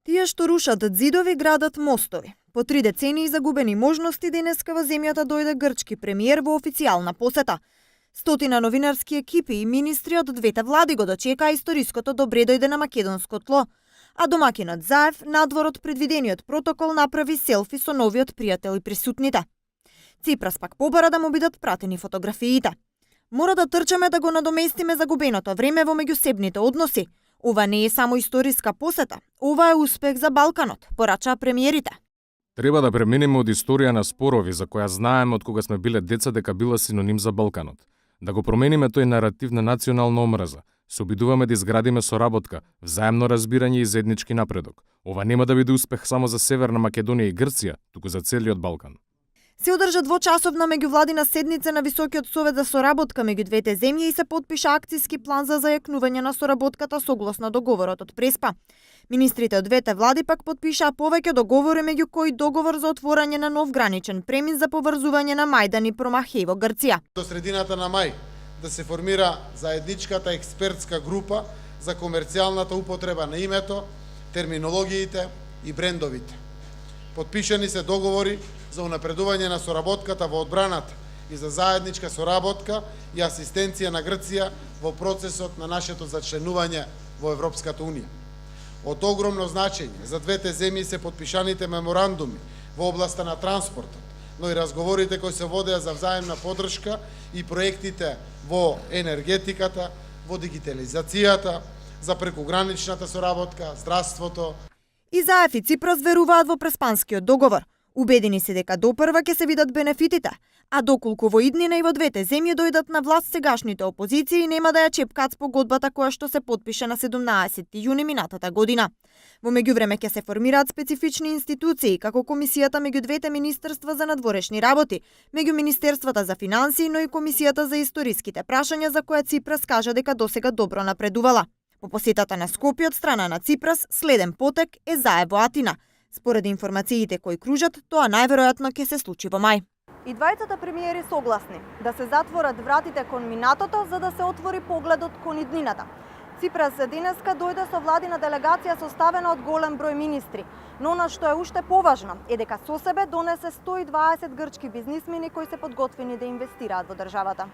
Тие што рушат ѕидови градат мостови. По 3 децении загубени можности денеска во земјата дојде грчки премиер во официјална посета. Стотина новинарски екипи и министри од двете влади го дочекаа историското добре дојде на македонско тло, а домакинот Заев надвор од предвидениот протокол направи селфи со новиот пријател и присутните. Ципрас пак побара да му бидат пратени фотографиите. Мора да трчаме да го надоместиме загубеното време во меѓусебните односи. Ова не е само историска посета, ова е успех за Балканот, порачаа премиерите. Треба да преминеме од историја на спорови за која знаеме од кога сме биле деца дека била синоним за Балканот. Да го промениме тој наратив на национална омраза. Се обидуваме да изградиме соработка, взаемно разбирање и заеднички напредок. Ова нема да биде успех само за Северна Македонија и Грција, туку за целиот Балкан. Се одржа двочасовна меѓувладина седница на Високиот совет за соработка меѓу двете земји и се потпиша акцијски план за зајакнување на соработката согласно договорот од Преспа. Министрите од двете влади пак потпишаа повеќе договори, меѓу кои договор за отворање на нов граничен премин за поврзување на Мајдан и Промахеј во Грција. До средината на мај да се формира заедничката експертска група за комерцијалната употреба на името, терминологиите и брендовите. Потпишани се договори за унапредување на соработката во одбраната и за заедничка соработка и асистенција на Грција во процесот на нашето зачленување во Европската Унија. Од огромно значење за двете земји се потпишаните меморандуми во областа на транспортот, но и разговорите кои се водеа за взаемна поддршка и проектите во енергетиката, во дигитализацијата, за прекуграничната соработка, здравството. И Заев и Ципрас веруваат во Преспанскиот договор. Убедени се дека допрва ќе се видат бенефитите, а доколку во иднина и во двете земји дојдат на власт сегашните опозиции, нема да ја чепкаат спогодбата која што се потпиша на 17 јуни минатата година. Во меѓувреме ќе се формираат специфични институции, како Комисијата меѓу двете министерства за надворешни работи, меѓу Министерствата за финансии, но и Комисијата за историските прашања за која Ципрас кажа дека досега добро напредувала. По посетата на Скопје од страна на Ципрас, следен потек е Заев во Атина. Според информациите кои кружат, тоа најверојатно ќе се случи во мај. И двајцата премиери согласни да се затворат вратите кон минатото за да се отвори погледот кон иднината. Ципрас денеска дојде со владина делегација составена од голем број министри, но она што е уште поважно е дека со себе донесе 120 грчки бизнисмени кои се подготвени да инвестираат во државата.